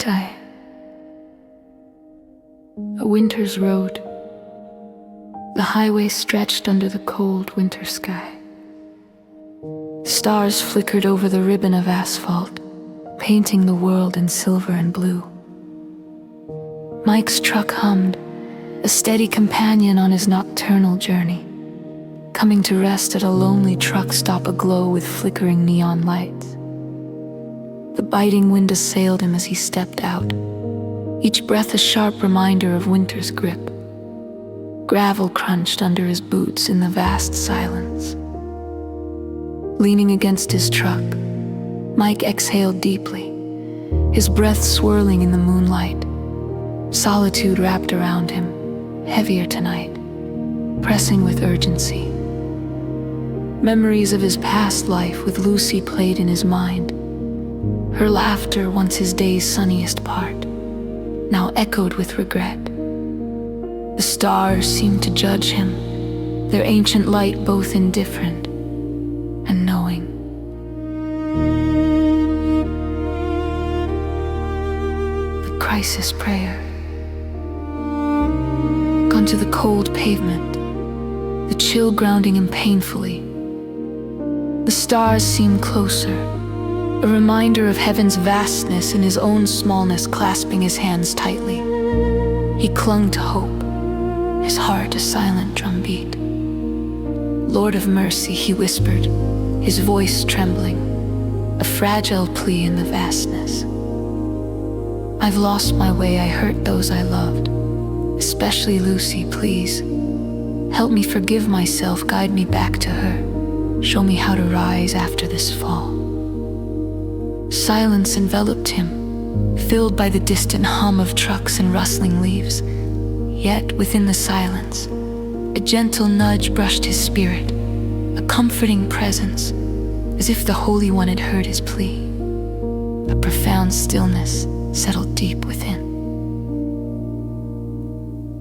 night, a winter's road. The highway stretched under the cold winter sky. Stars flickered over the ribbon of asphalt, painting the world in silver and blue. Mike's truck hummed, a steady companion on his nocturnal journey, coming to rest at a lonely truck stop aglow with flickering neon lights. The biting wind assailed him as he stepped out, each breath a sharp reminder of winter's grip. Gravel crunched under his boots in the vast silence. Leaning against his truck, Mike exhaled deeply, his breath swirling in the moonlight. Solitude wrapped around him, heavier tonight, pressing with urgency. Memories of his past life with Lucy played in his mind. Her laughter, once his day's sunniest part, now echoed with regret. The stars seemed to judge him, their ancient light both indifferent and knowing. The crisis prayer. Gone to the cold pavement, the chill grounding him painfully. The stars seemed closer, a reminder of heaven's vastness and his own smallness clasping his hands tightly. He clung to hope, his heart a silent drumbeat. Lord of mercy, he whispered, his voice trembling, a fragile plea in the vastness. I've lost my way, I hurt those I loved, especially Lucy, please. Help me forgive myself, guide me back to her, show me how to rise after this fall. Silence enveloped him, filled by the distant hum of trucks and rustling leaves. Yet within the silence, a gentle nudge brushed his spirit, a comforting presence, as if the Holy One had heard his plea. A profound stillness settled deep within.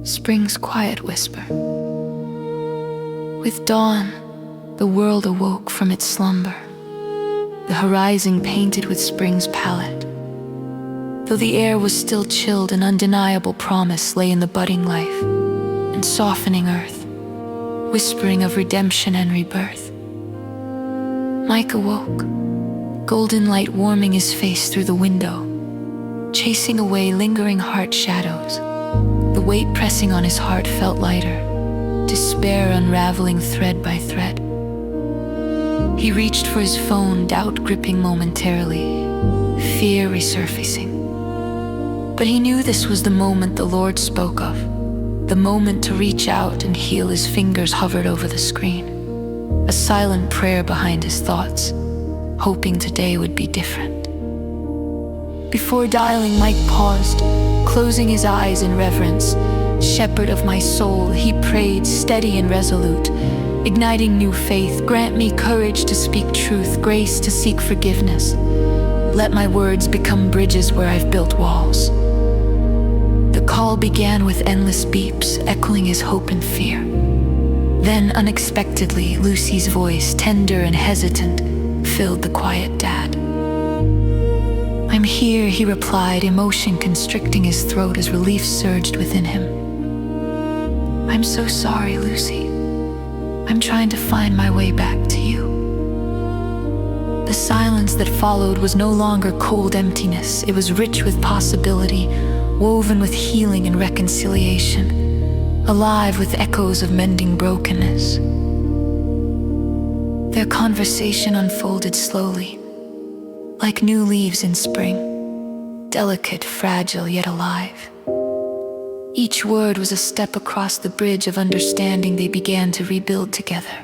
Spring's quiet whisper. With dawn, the world awoke from its slumber, the horizon painted with spring's palette. Though the air was still chilled, an undeniable promise lay in the budding life and softening earth, whispering of redemption and rebirth. Mike awoke, golden light warming his face through the window, chasing away lingering heart shadows. The weight pressing on his heart felt lighter, despair unraveling thread by thread. He reached for his phone, doubt gripping momentarily, fear resurfacing. But he knew this was the moment the Lord spoke of, the moment to reach out and heal. His fingers hovered over the screen, a silent prayer behind his thoughts, hoping today would be different. Before dialing, Mike paused, closing his eyes in reverence. Shepherd of my soul, he prayed, steady and resolute, igniting new faith. Grant me courage to speak truth, grace to seek forgiveness. Let my words become bridges where I've built walls. The call began with endless beeps, echoing his hope and fear. Then, unexpectedly, Lucy's voice, tender and hesitant, filled the quiet dad. I'm here, he replied, emotion constricting his throat as relief surged within him. I'm so sorry, Lucy. I'm trying to find my way back to you. The silence that followed was no longer cold emptiness. It was rich with possibility, woven with healing and reconciliation, alive with echoes of mending brokenness. Their conversation unfolded slowly, like new leaves in spring, delicate, fragile, yet alive. Each word was a step across the bridge of understanding they began to rebuild together,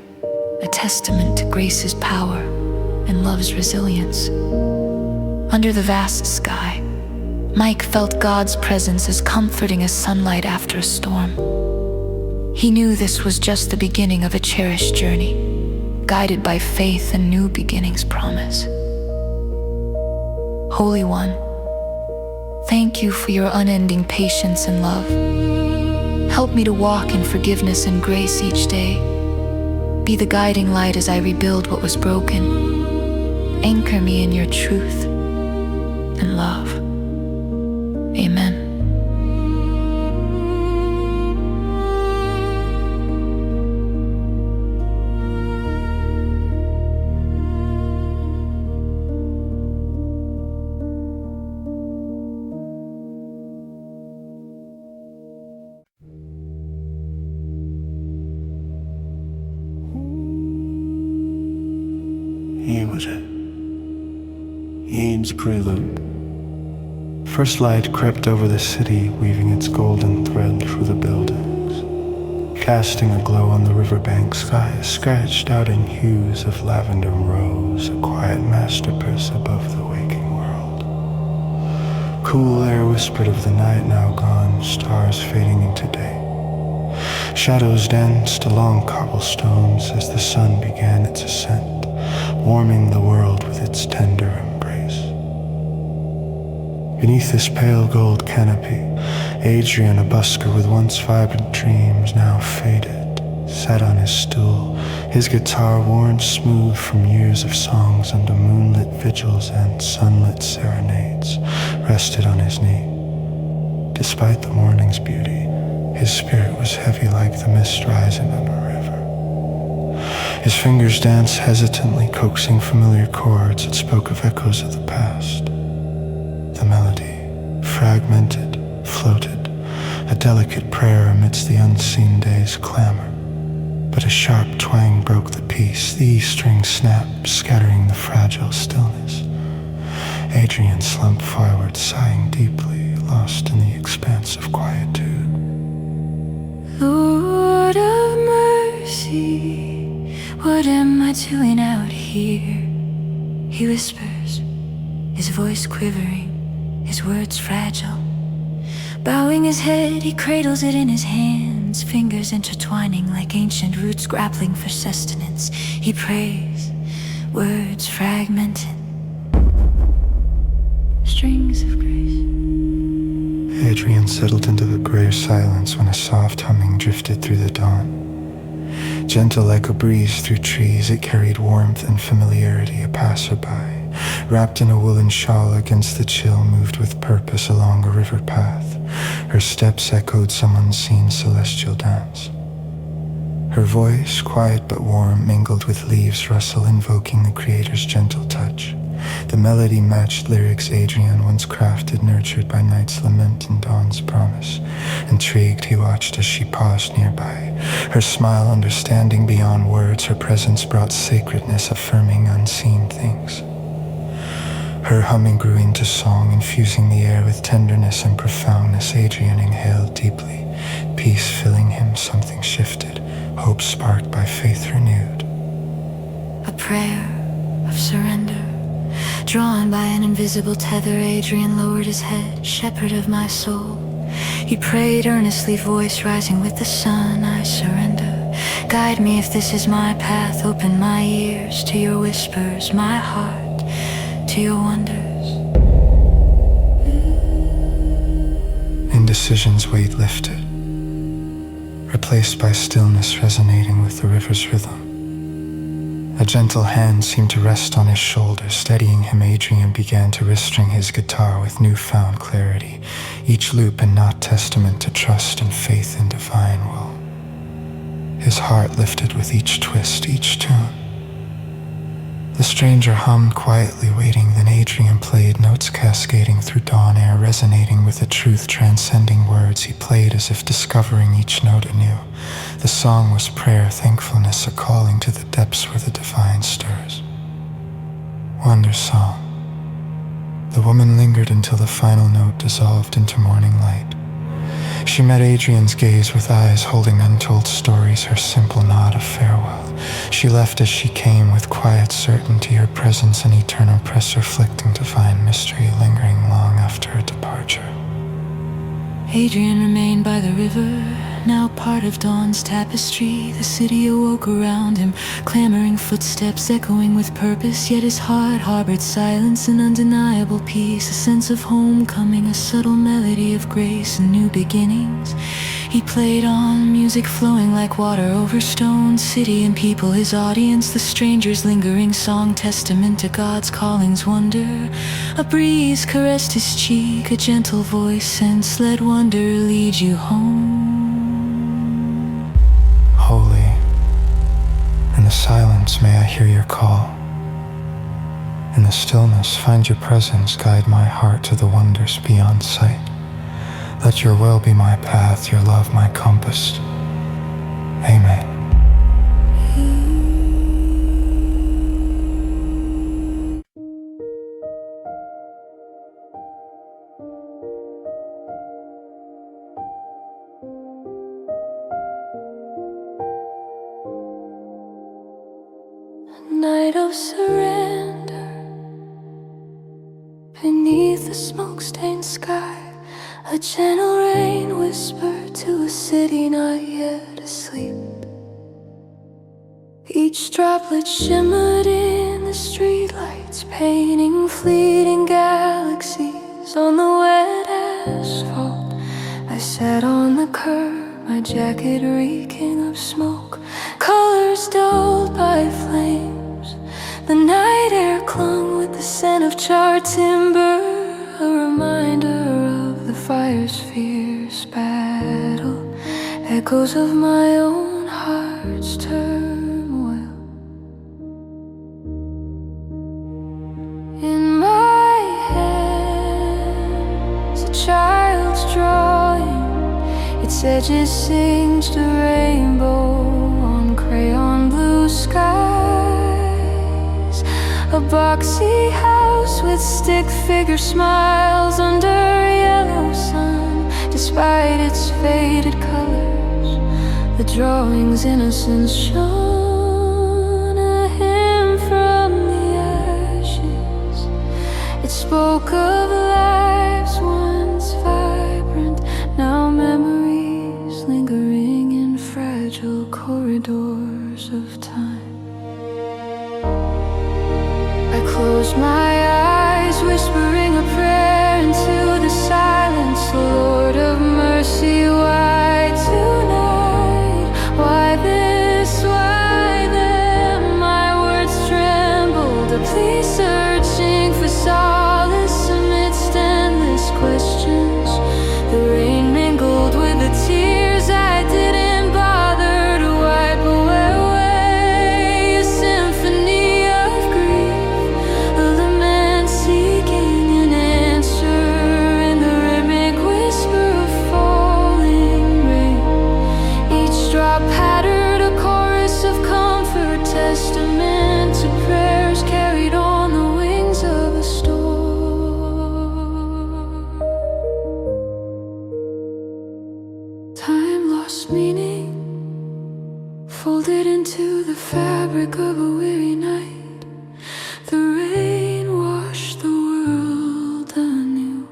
a testament to grace's power and love's resilience. Under the vast sky, Mike felt God's presence as comforting as sunlight after a storm. He knew this was just the beginning of a cherished journey, guided by faith and new beginnings promise. Holy One, thank you for your unending patience and love. Help me to walk in forgiveness and grace each day. Be the guiding light as I rebuild what was broken. Anchor me in your truth and love. Amen. Here was it. Eve's prelude. First light crept over the city, weaving its golden thread through the buildings, casting a glow on the riverbank sky, scratched out in hues of lavender and rose, a quiet masterpiece above the waking world. Cool air whispered of the night now gone, stars fading into day. Shadows danced along cobblestones as the sun began its ascent, warming the world with its tender embrace. Beneath this pale gold canopy, Adrian, a busker with once vibrant dreams now faded, sat on his stool, his guitar worn smooth from years of songs under moonlit vigils and sunlit serenades, rested on his knee. Despite the morning's beauty, his spirit was heavy like the mist rising on a river. His fingers danced hesitantly, coaxing familiar chords that spoke of echoes of the past. The melody, fragmented, floated, a delicate prayer amidst the unseen day's clamor. But a sharp twang broke the peace, the E-string snapped, scattering the fragile stillness. Adrian slumped forward, sighing deeply, lost in the expanse of quietude. Lord of mercy, what am I doing out here? He whispers, his voice quivering, his words fragile. Bowing his head, he cradles it in his hands, fingers intertwining like ancient roots grappling for sustenance. He prays, words fragmented, strings of grace. Adrian settled into the gray silence when a soft humming drifted through the dawn. Gentle like a breeze through trees, it carried warmth and familiarity, a passerby. Wrapped in a woolen shawl against the chill, moved with purpose along a river path. Her steps echoed some unseen celestial dance. Her voice, quiet but warm, mingled with leaves rustle, invoking the Creator's gentle touch. The melody matched lyrics Adrian once crafted, nurtured by night's lament and dawn's promise. Intrigued, he watched as she paused nearby. Her smile understanding beyond words, her presence brought sacredness, affirming unseen things. Her humming grew into song, infusing the air with tenderness and profoundness. Adrian inhaled deeply, peace filling him. Something shifted, hope sparked by faith renewed. A prayer of surrender. Drawn by an invisible tether, Adrian lowered his head, shepherd of my soul. He prayed earnestly, voice rising with the sun. I surrender. Guide me if this is my path. Open my ears to your whispers, my heart to your wonders. Indecision's weight lifted, replaced by stillness resonating with the river's rhythm. A gentle hand seemed to rest on his shoulder, steadying him. Adrian began to restring his guitar with newfound clarity, each loop a knot testament to trust and faith in divine will. His heart lifted with each twist, each tune. The stranger hummed quietly, waiting, then Adrian played, notes cascading through dawn air, resonating with a truth transcending words. He played as if discovering each note anew. The song was prayer, thankfulness, a calling to the depths where the divine stirs. Wonder song. The woman lingered until the final note dissolved into morning light. She met Adrian's gaze with eyes holding untold stories, her simple nod of farewell. She left as she came with quiet certainty, her presence an eternal press reflecting divine mystery lingering long after her departure. Adrian remained by the river, now part of dawn's tapestry. The city awoke around him, clamoring footsteps echoing with purpose. Yet his heart harbored silence and undeniable peace, a sense of homecoming, a subtle melody of grace and new beginnings. He played on, music flowing like water over stone, city and people his audience, the stranger's lingering song, testament to God's calling's wonder. A breeze caressed his cheek, a gentle voice since let wonder lead you home. Holy, in the silence may I hear your call. In the stillness find your presence, guide my heart to the wonders beyond sight. Let your will be my path, your love my compass. Amen. A night of surrender, beneath the smoke-stained sky. A gentle rain whispered to a city not yet asleep. Each droplet shimmered in the streetlights, painting fleeting galaxies on the wet asphalt. I sat on the curb, my jacket reeking of smoke, colors dulled by flames. The night air clung with the scent of charred timber, a reminder of the fire's fierce battle, echoes of my own heart's turmoil. In my hands, a child's drawing, its edges singed a rainbow on crayon blue skies. A boxy house with stick figure smiles under a yellow sun. Despite its faded colors, the drawing's innocence shone. A hymn from the ashes, it spoke of lives once vibrant, now memories lingering in fragile corridors of time. I closed my eyes, whispering a prayer into the silence. Lord of mercy, why tonight? Why this? Why them? My words trembled, a plea searching for solace amidst endless questions. The rain mingled with the tears I didn't bother to wipe away. A symphony of grief, a lament seeking an answer in the rhythmic whisper of falling rain. Each drop pattered a chorus of comfort, testament to prayers carried on the wings of a storm. Time lost meaning, folded into the fabric of a weary night. The rain washed the world anew,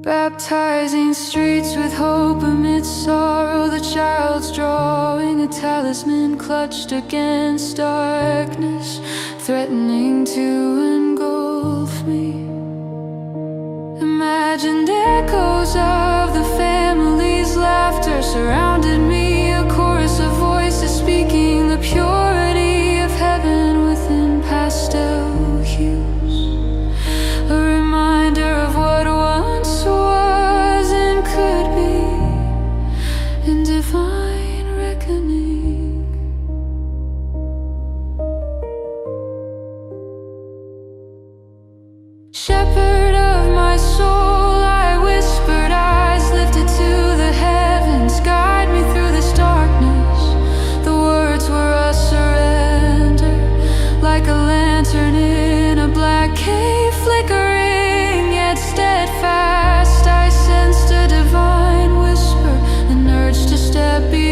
baptizing streets with hope amidst sorrow. The child's drawing, a talisman clutched against darkness, threatening to engulf me. Imagined echoes of the family's laughter surrounded me, a chorus of voices speaking the purity of heaven within pastel hues. A reminder of what once was and could be in divine reckoning. Shepherd of my soul, I whispered, eyes lifted to the heavens, guide me through this darkness. The words were a surrender, like a lantern in a black cave, flickering yet steadfast. I sensed a divine whisper, an urge to step beyond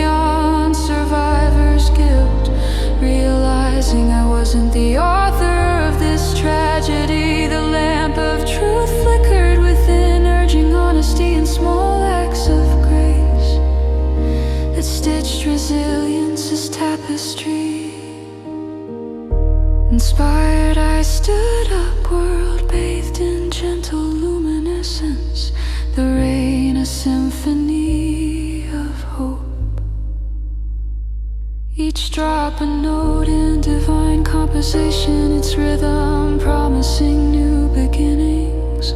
drop a note in divine composition, its rhythm promising new beginnings.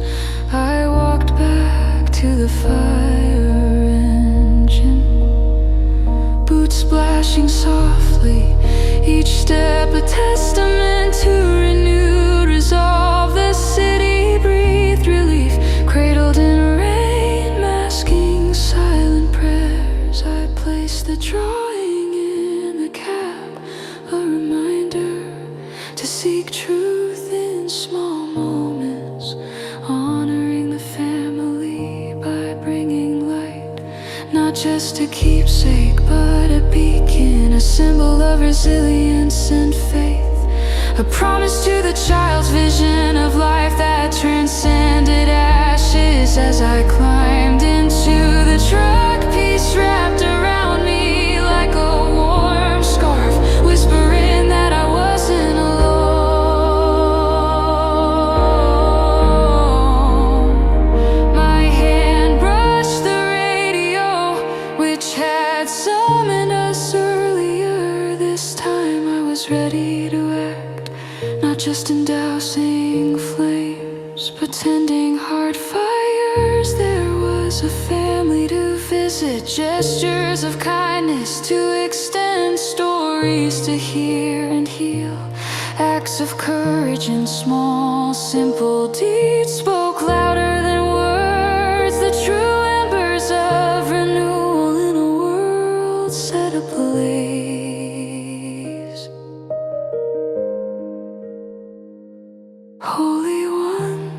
I walked back to the fire engine, boots splashing softly, each step a testament to renewed resolve. The city breathed relief, cradled in rain, masking silent prayers. I placed the drawing in the cab, a reminder to seek truth in small moments, honoring the family by bringing light, not just a keepsake but a beacon, a symbol of resilience and faith, a promise to the child's vision of life that transcended ashes. As I climbed into the truck, peace wrapped around me like a warm scarf, whispering that I wasn't alone. My hand brushed the radio, which had summoned us earlier. This time I was ready to act, not just in dousing flames, but tending hard fires. There was a family to visit, gestures of kindness to extend, stories to hear and heal, acts of courage and small, simple deeds spoke louder than words, the true embers of renewal in a world set ablaze. Holy One,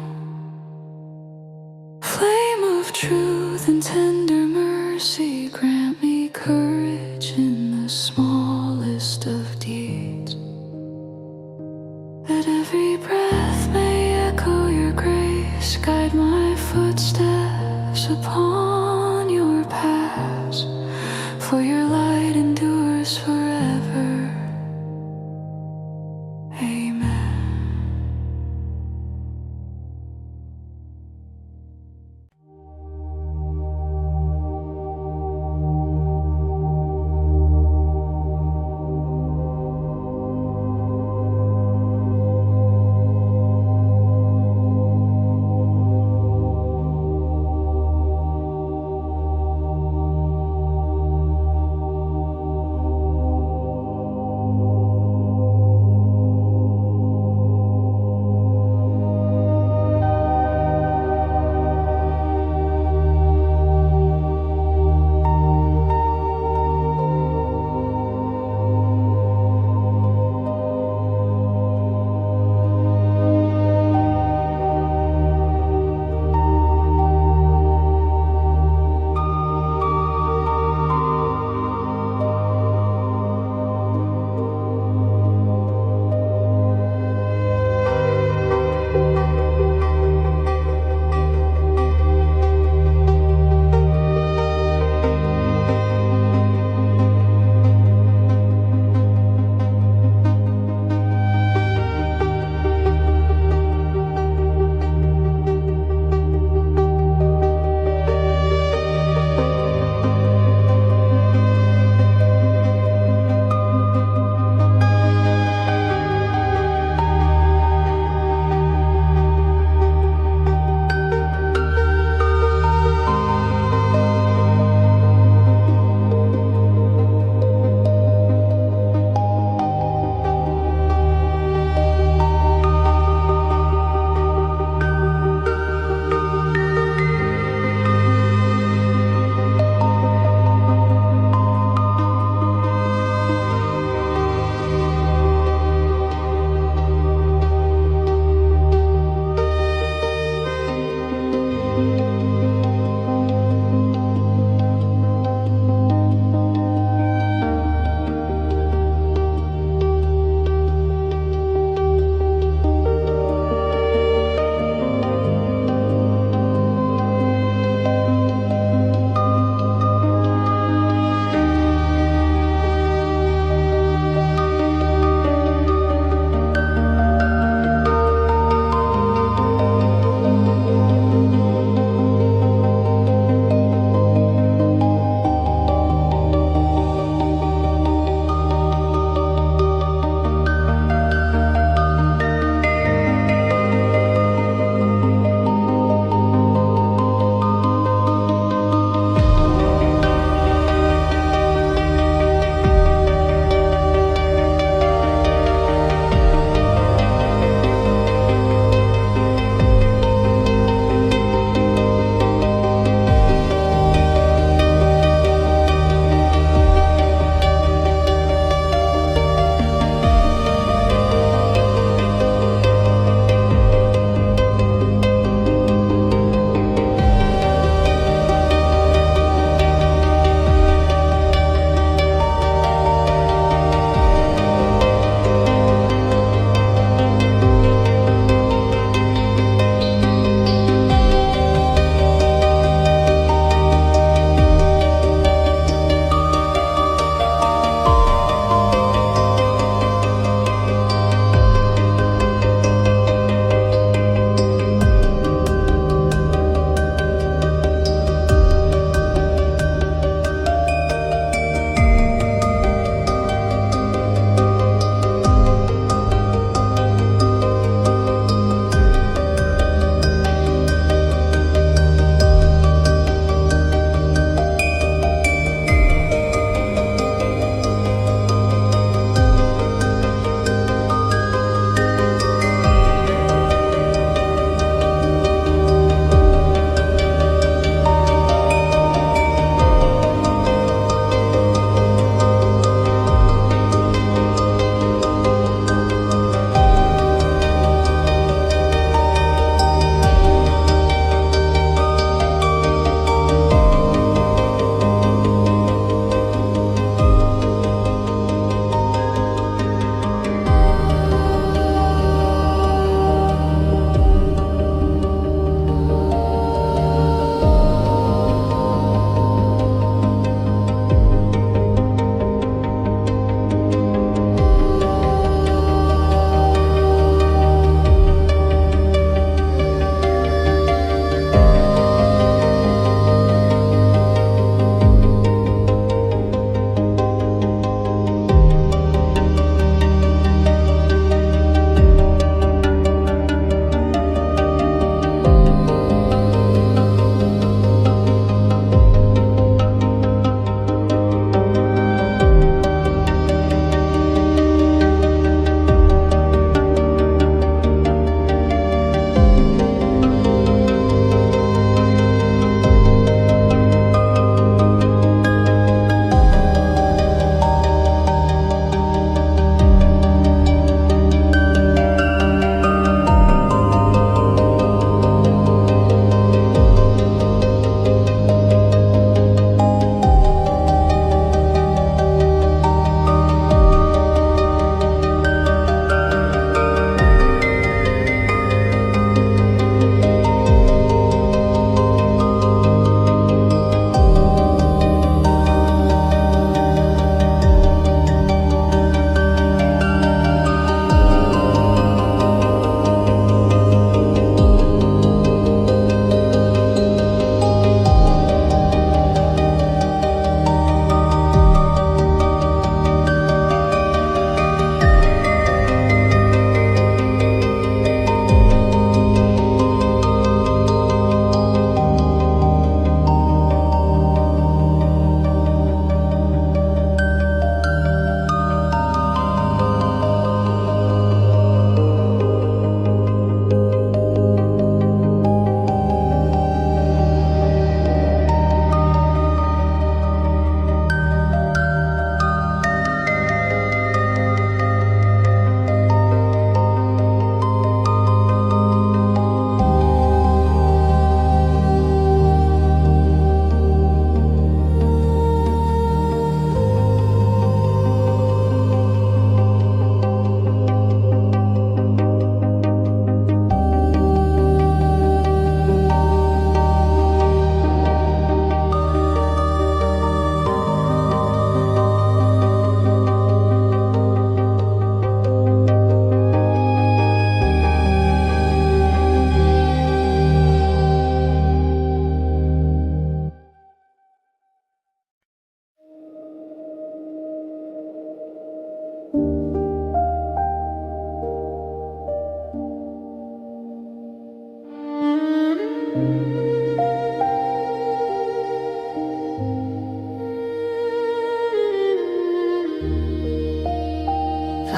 flame of truth and tender mercy, grant me courage in the smallest of deeds, that every breath may echo your grace, guide my footsteps upon your paths, for your light endures forever. Amen.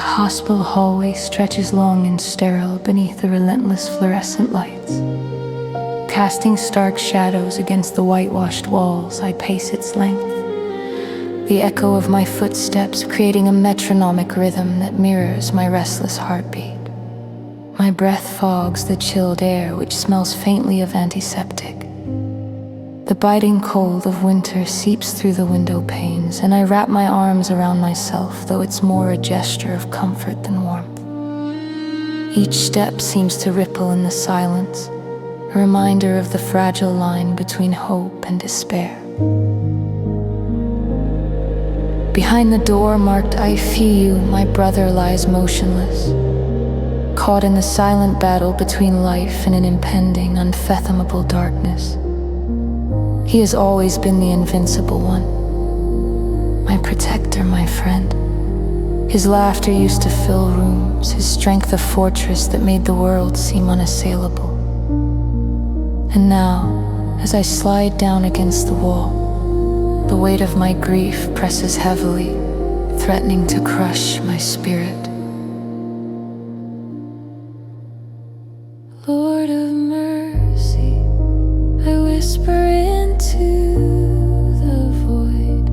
The hospital hallway stretches long and sterile beneath the relentless fluorescent lights. Casting stark shadows against the whitewashed walls, I pace its length, the echo of my footsteps creating a metronomic rhythm that mirrors my restless heartbeat. My breath fogs the chilled air, which smells faintly of antiseptic. The biting cold of winter seeps through the window panes, and I wrap my arms around myself, though it's more a gesture of comfort than warmth. Each step seems to ripple in the silence, a reminder of the fragile line between hope and despair. Behind the door marked "I feel you," my brother lies motionless, caught in the silent battle between life and an impending, unfathomable darkness. He has always been the invincible one, my protector, my friend. His laughter used to fill rooms, his strength a fortress that made the world seem unassailable. And now, as I slide down against the wall, the weight of my grief presses heavily, threatening to crush my spirit. Lord of mercy, I whisper into the void,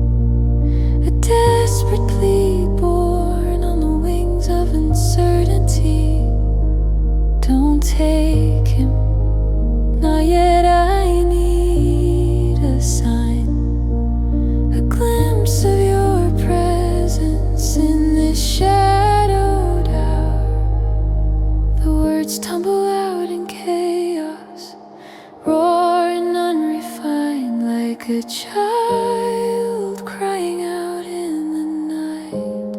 a desperate plea born on the wings of uncertainty. Don't take him, not yet. I need a sign, a glimpse of your presence in this shadowed hour. The words tumble out in chaos, roaring unrefined like a child crying out in the night.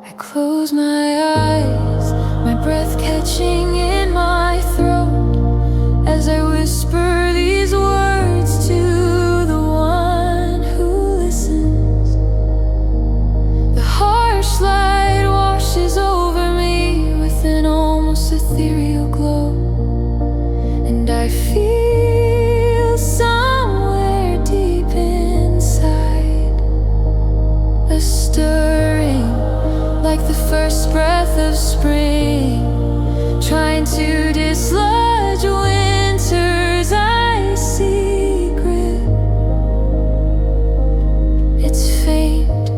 I close my eyes, my breath catching in my throat as I whisper these words to the one who listens. The harsh light washes over me with an almost ethereal glow, and I feel somewhere deep inside a stirring, like the first breath of spring, trying to dislodge winter's icy grip. It's faint,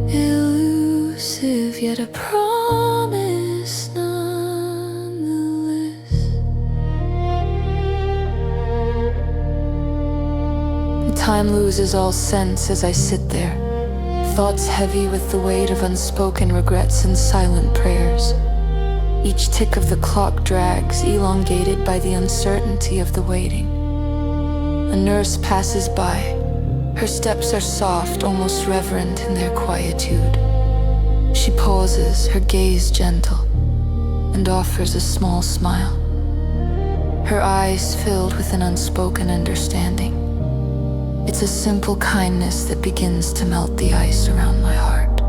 elusive, yet a promise nonetheless. Time loses all sense as I sit there, thoughts heavy with the weight of unspoken regrets and silent prayers. Each tick of the clock drags, elongated by the uncertainty of the waiting. A nurse passes by. Her steps are soft, almost reverent in their quietude. She pauses, her gaze gentle, and offers a small smile, her eyes filled with an unspoken understanding. It's a simple kindness that begins to melt the ice around my heart.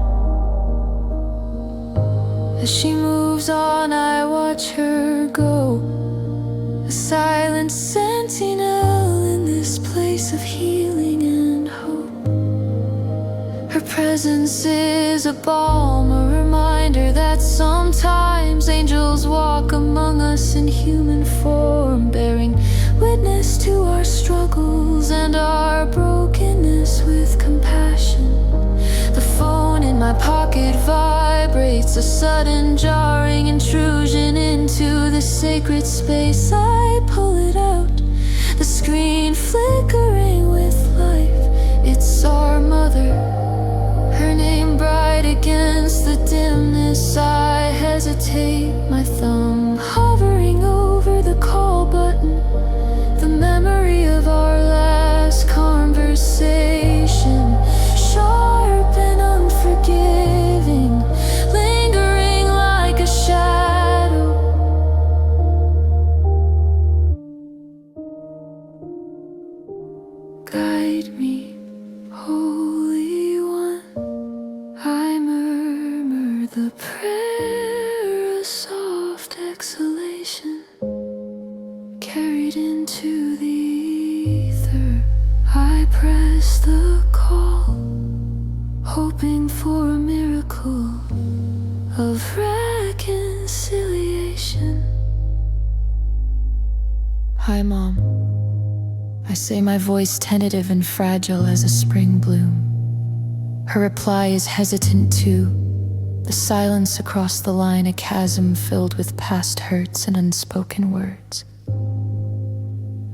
As she moves on, I watch her go, a silent sentinel in this place of healing and hope. Her presence is a balm, a reminder that sometimes angels walk among us in human form, bearing witness to our struggles and our brokenness with compassion. The phone in my pocket vibrates, a sudden jarring intrusion into the sacred space. I pull it out, the screen flickering with life. It's our mother, her name bright against the dimness. I hesitate, my thumb hovering over the call button, the memory of our last conversation, sharp and unforgiving, lingering like a shadow. Guide me, Holy One. I murmur the prayer, a soft exhalation carried into the ether. I press the call, hoping for a miracle. say, my voice tentative and fragile as a spring bloom. Her reply is hesitant too, the silence across the line a chasm filled with past hurts and unspoken words.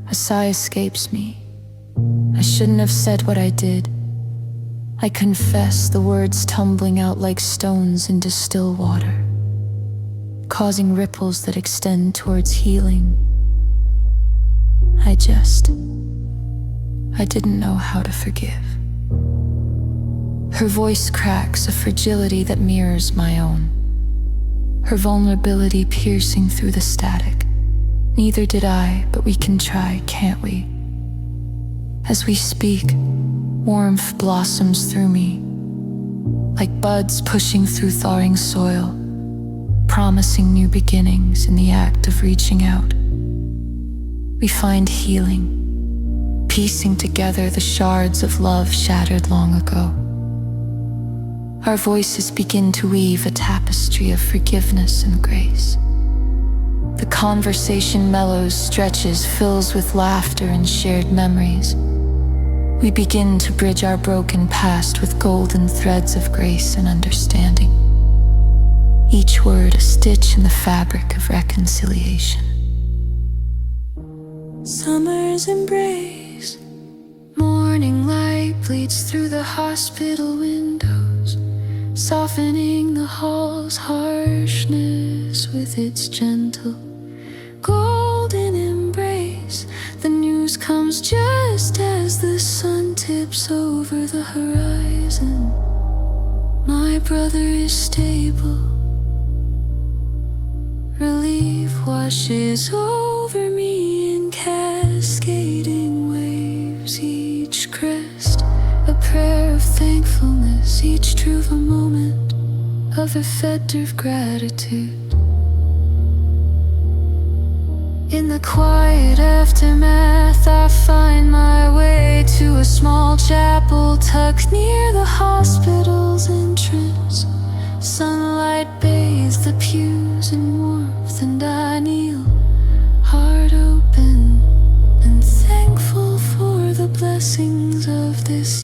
A sigh escapes me. I shouldn't have said what I did. I confess, the words tumbling out like stones into still water, causing ripples that extend towards healing. I didn't know how to forgive. Her voice cracks, a fragility that mirrors my own, her vulnerability piercing through the static. Neither did I, but we can try, can't we? As we speak, warmth blossoms through me, like buds pushing through thawing soil, promising new beginnings in the act of reaching out. We find healing, piecing together the shards of love shattered long ago. Our voices begin to weave a tapestry of forgiveness and grace. The conversation mellows, stretches, fills with laughter and shared memories. We begin to bridge our broken past with golden threads of grace and understanding. Each word a stitch in the fabric of reconciliation. Summer's embrace. Morning light bleeds through the hospital windows, softening the hall's harshness with its gentle, golden embrace. The news comes just as the sun tips over the horizon. My brother is stable. Relief washes over me in cascading waves. Each crest a prayer of thankfulness, each truth a moment of effective gratitude. In the quiet aftermath, I find my way to a small chapel tucked near the hospital's entrance. Sunlight bathes the pews in warmth, and I kneel, heart open and thankful for the blessings of this.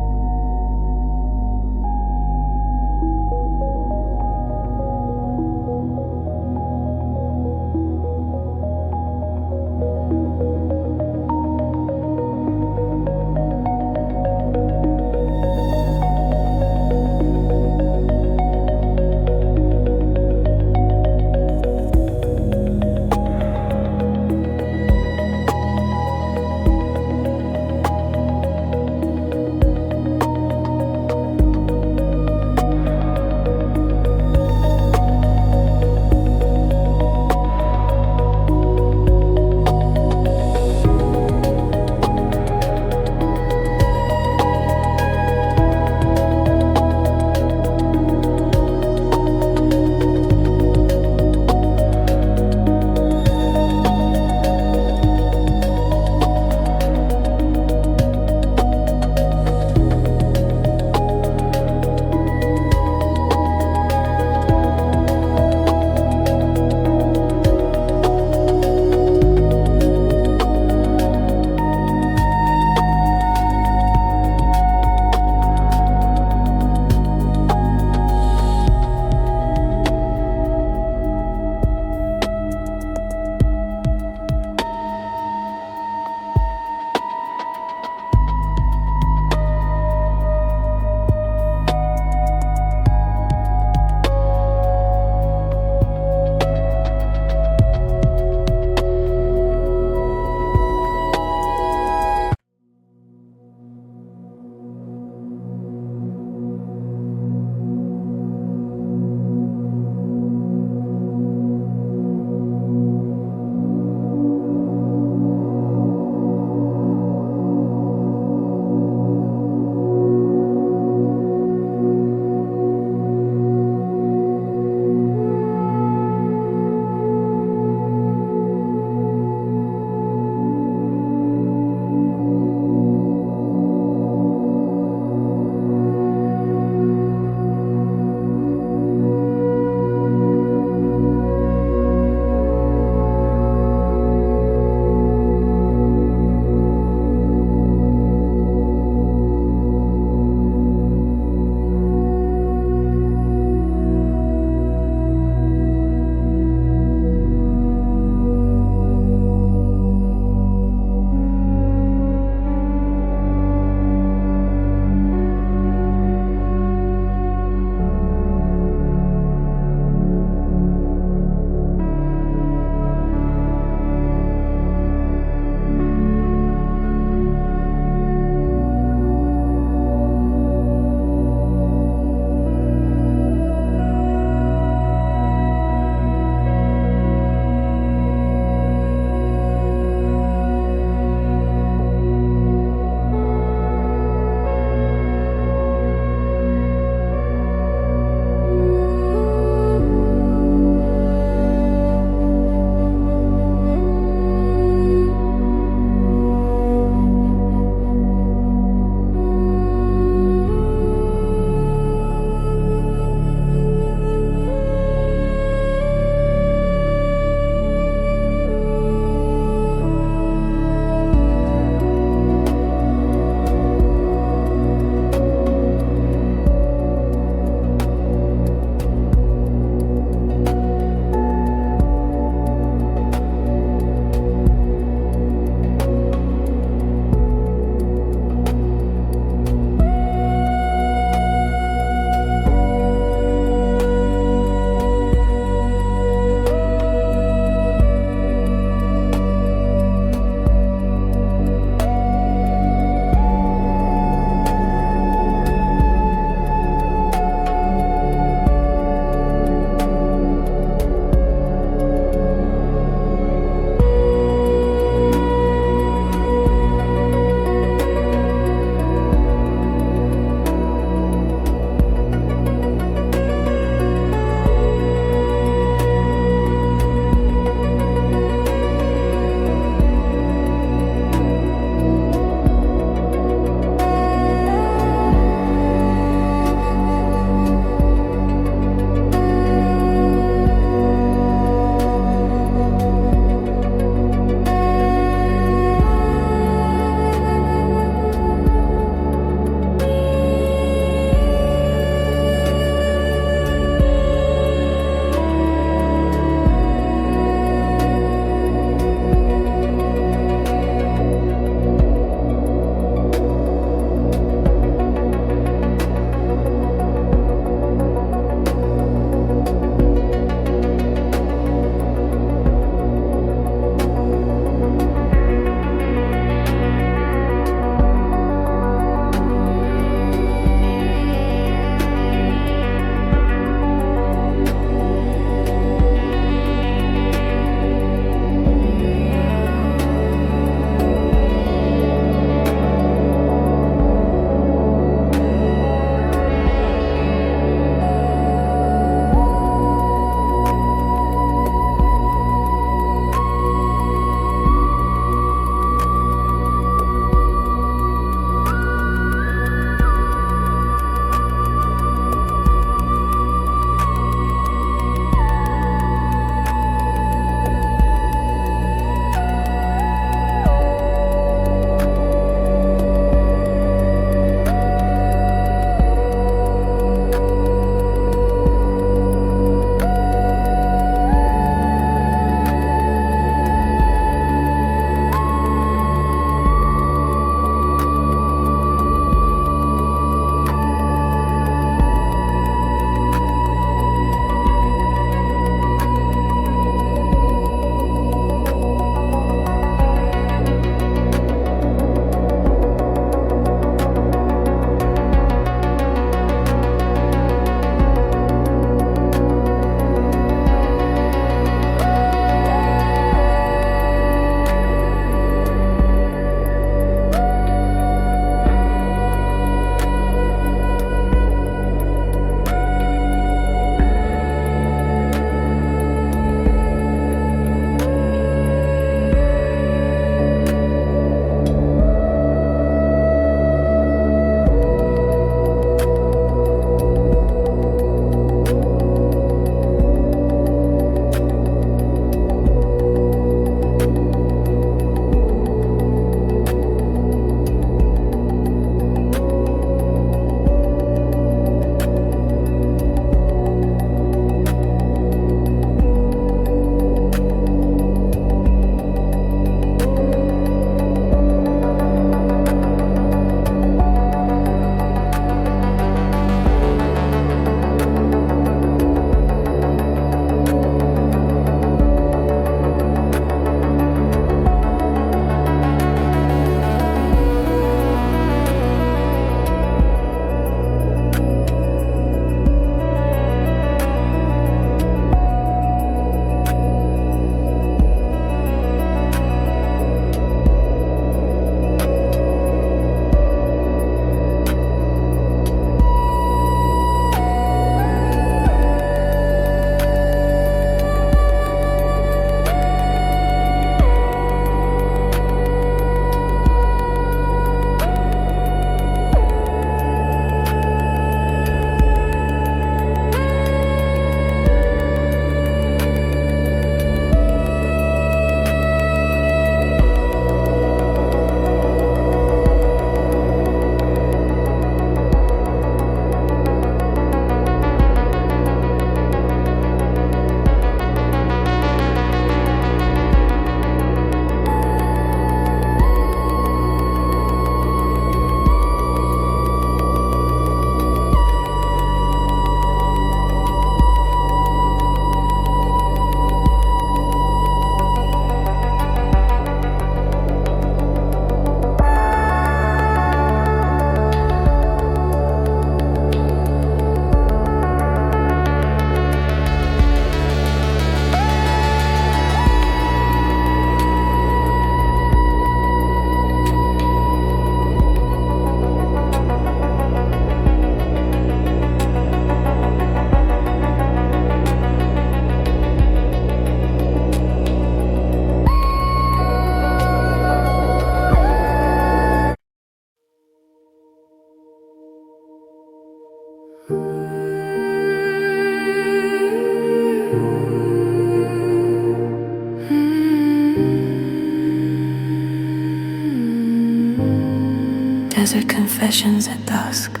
Desert Confessions at Dusk.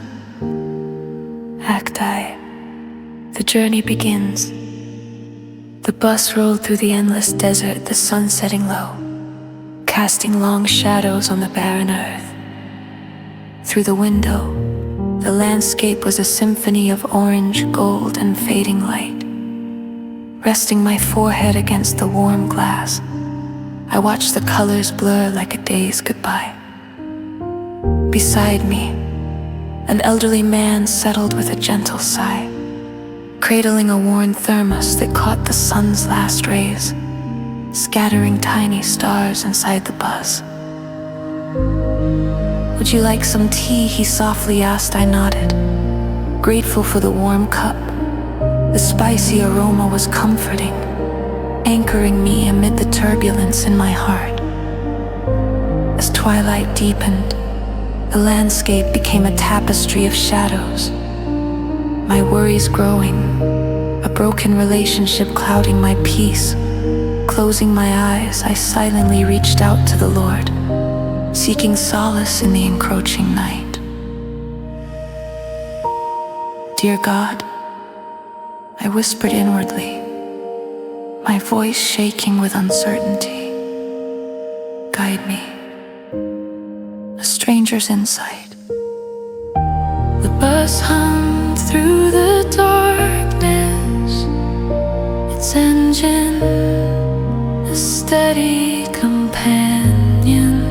Act I. The journey begins. The bus rolled through the endless desert, the sun setting low, casting long shadows on the barren earth. Through the window, the landscape was a symphony of orange, gold, and fading light. Resting my forehead against the warm glass, I watched the colors blur like a day's goodbye. Beside me, an elderly man settled with a gentle sigh, cradling a worn thermos that caught the sun's last rays, scattering tiny stars inside the buzz. "Would you like some tea?" he softly asked. I nodded, grateful for the warm cup. The spicy aroma was comforting, anchoring me amid the turbulence in my heart. As twilight deepened, the landscape became a tapestry of shadows, my worries growing, a broken relationship clouding my peace. Closing my eyes, I silently reached out to the Lord, seeking solace in the encroaching night. "Dear God," I whispered inwardly, my voice shaking with uncertainty, "guide me." A stranger's insight. The bus hummed through the darkness, its engine a steady companion.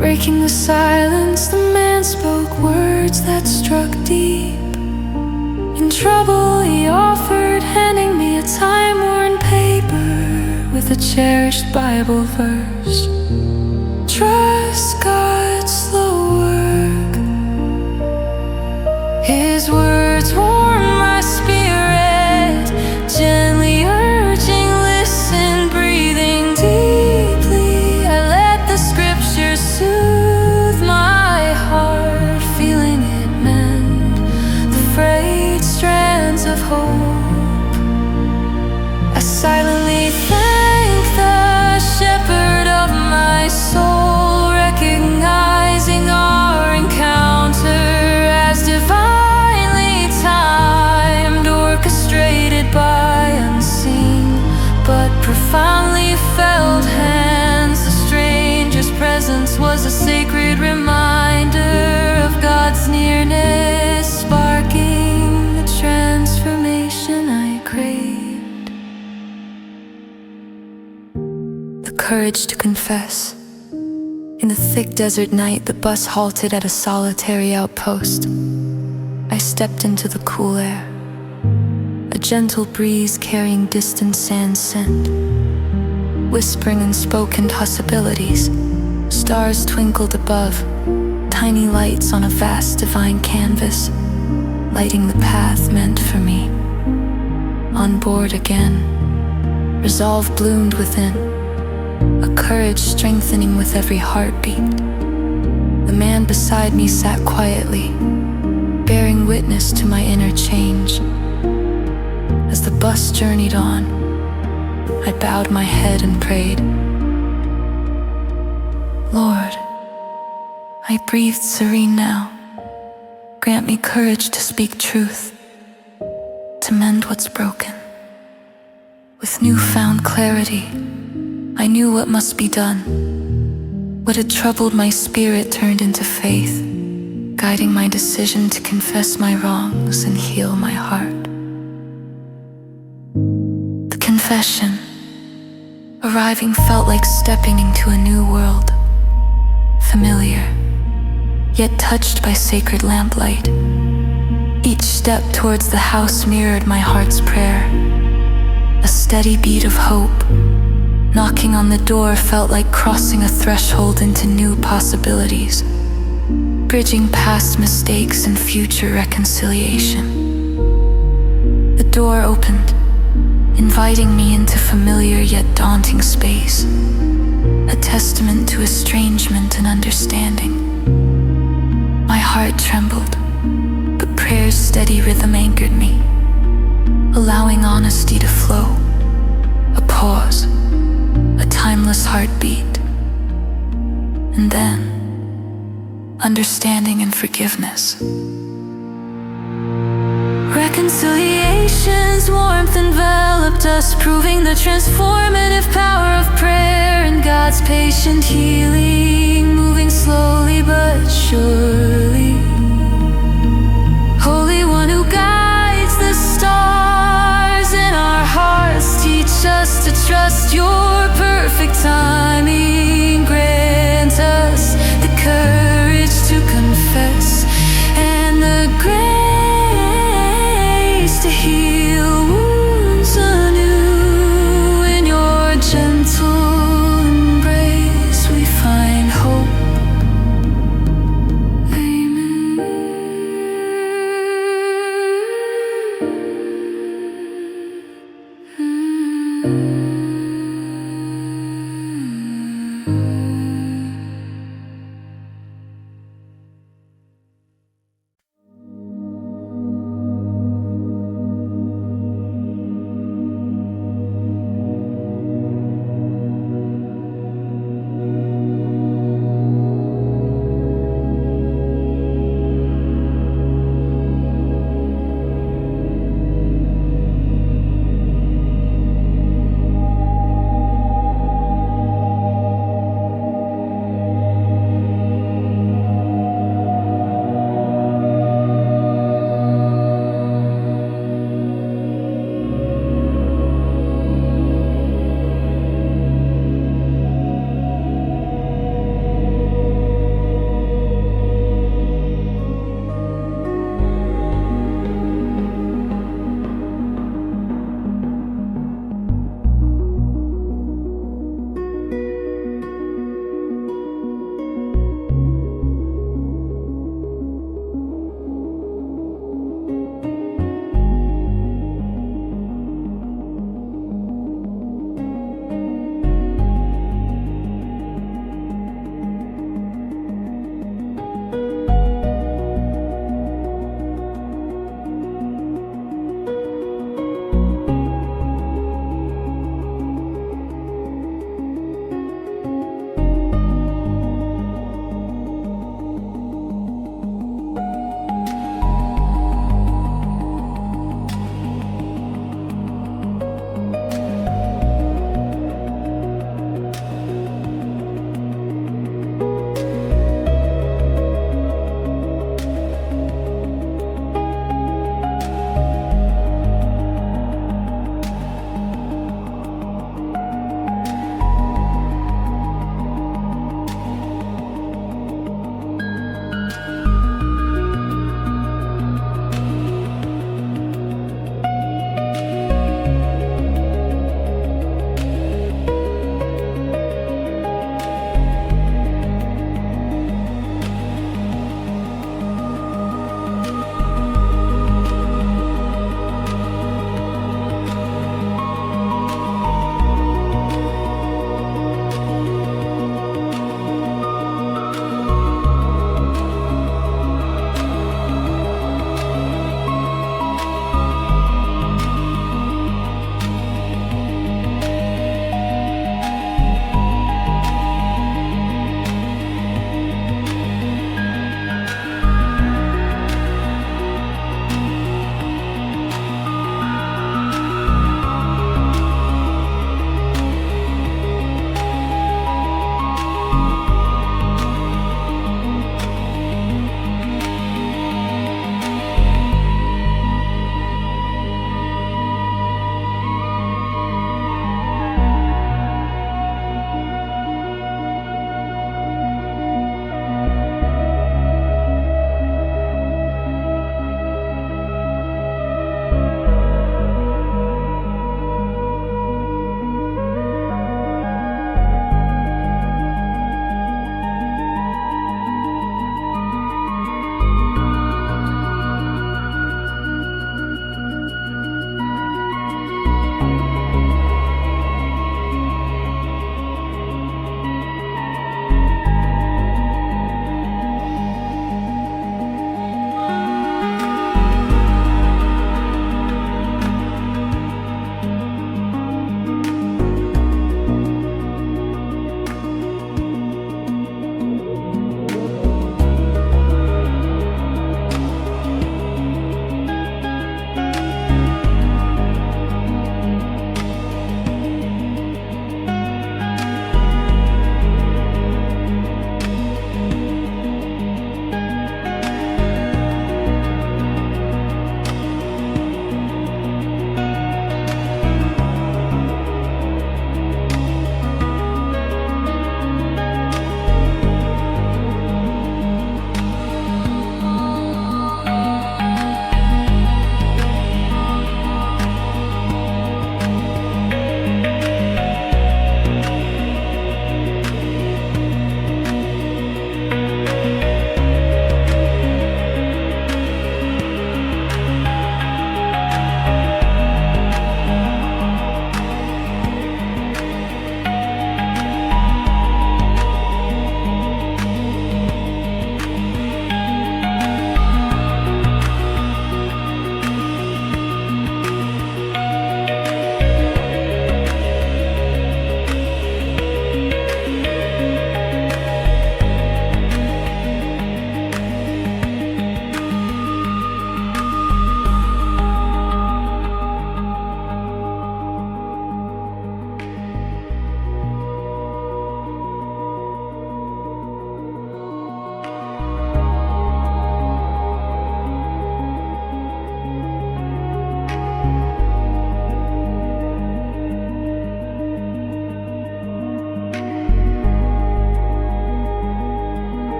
Breaking the silence, the man spoke words that struck deep. In trouble, he offered, handing me a time-worn paper with a cherished Bible verse. "Trust God's slow work." His words warm my spirit, gently urging, listen, breathing deeply. I let the scriptures soothe my heart, feeling it mend the frayed strands of hope. I silently thank the shepherd of my soul, recognizing our encounter as divinely timed, orchestrated by unseen but profoundly felt hands. The stranger's presence was a sacred reminder of God's nearness, sparking the transformation I craved. The courage to confess. In the thick desert night, the bus halted at a solitary outpost. I stepped into the cool air, a gentle breeze carrying distant sand scent, whispering unspoken possibilities. Stars twinkled above, tiny lights on a vast divine canvas, lighting the path meant for me. On board again, resolve bloomed within, a courage strengthening with every heartbeat. The man beside me sat quietly, bearing witness to my inner change. As the bus journeyed on, I bowed my head and prayed. "Lord," I breathed serene now, "grant me courage to speak truth, to mend what's broken." With newfound clarity, I knew what must be done. What had troubled my spirit turned into faith, guiding my decision to confess my wrongs and heal my heart. The confession, arriving, felt like stepping into a new world, familiar, yet touched by sacred lamplight. Each step towards the house mirrored my heart's prayer, a steady beat of hope. Knocking on the door felt like crossing a threshold into new possibilities, bridging past mistakes and future reconciliation. The door opened, inviting me into familiar yet daunting space, a testament to estrangement and understanding. My heart trembled, but prayer's steady rhythm anchored me, allowing honesty to flow. A pause, a timeless heartbeat. and then understanding and forgiveness. Reconciliation's warmth enveloped us, proving the transformative power of prayer and God's patient healing, moving slowly but surely. Holy One who guides the stars in our hearts, teach us to trust your perfect time.